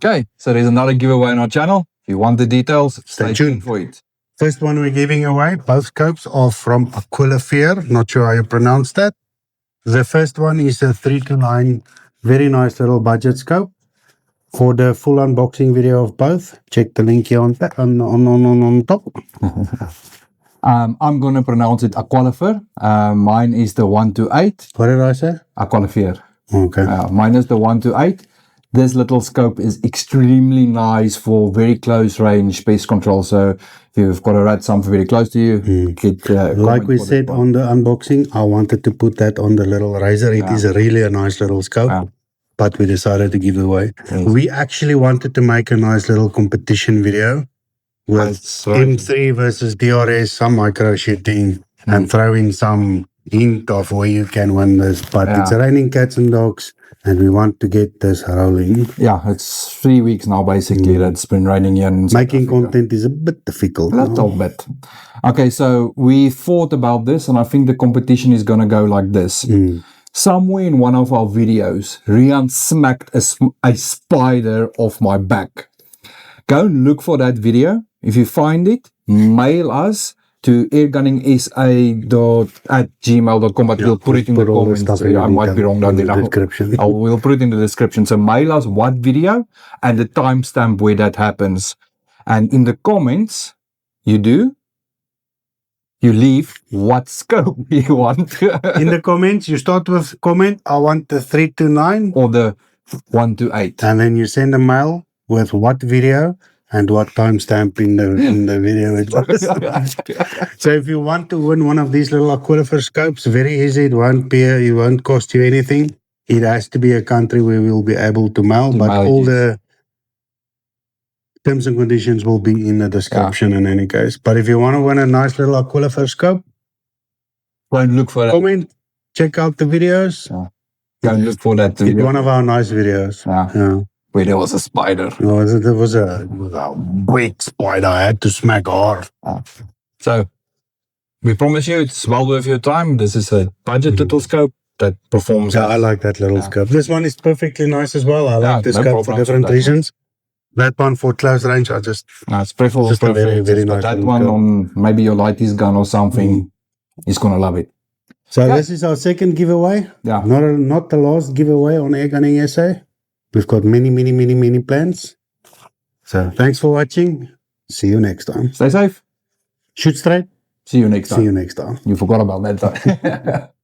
Okay, so there's another giveaway on our channel. If you want the details, stay tuned for it. First one we're giving away, both scopes are from Aquilifear. Not sure how you pronounce that. The first one is a 329, very nice little budget scope. For the full unboxing video of both, check the link here on top. I'm going to pronounce it Aquilifear. Mine is the 128. What did I say? Aquilifear. Okay. Mine is the 128. This little scope is extremely nice for very close range pest control. So if you've got a rat something very close to you, like we said on the unboxing, I wanted to put that on the little razor. It is really a nice little scope, but we decided to give it away. Yes. We actually wanted to make a nice little competition video with M3 versus DRS, some micro shooting, and throwing some hint of where you can win this. But it's raining cats and dogs, and we want to get this rolling. Yeah, it's 3 weeks now basically that's been raining here. Making content is a bit difficult. A little bit. Okay, so we thought about this, and I think the competition is going to go like this. Somewhere in one of our videos, Rian smacked a spider off my back. Go and look for that video. If you find it, mail us to airgunningsa@gmail.com, but we'll put it in the comments. I might be wrong down there. We'll put it in the description. So mail us what video and the timestamp where that happens. And in the comments, you leave what scope you want. In the comments, you start with comment, I want the 329 or the 128. And then you send a mail with what video and what timestamp in the video it was. So if you want to win one of these little Aquilifear scopes, very easy. It won't cost you anything. It has to be a country where we'll be able to mail, but all the terms and conditions will be in the description in any case. But if you want to win a nice little Aquilifear scope, go and look for that. Comment, check out the videos. Go and look for that. It's one of our nice videos. Where there was a spider. No, there was a big spider. I had to smack hard. So, we promise you it's well worth your time. This is a budget little scope that performs. Yeah, I like that little scope. This one is perfectly nice as well. I like this scope for different reasons. That one for close range, it's preferable. Just a very, very nice. That one on maybe your lighties gun or something is going to love it. So this is our second giveaway. Yeah. Not the last giveaway on Air Gunning SA. We've got many plans. So thanks for watching. See you next time. Stay safe. Shoot straight. See you next time. See you next time. You forgot about that.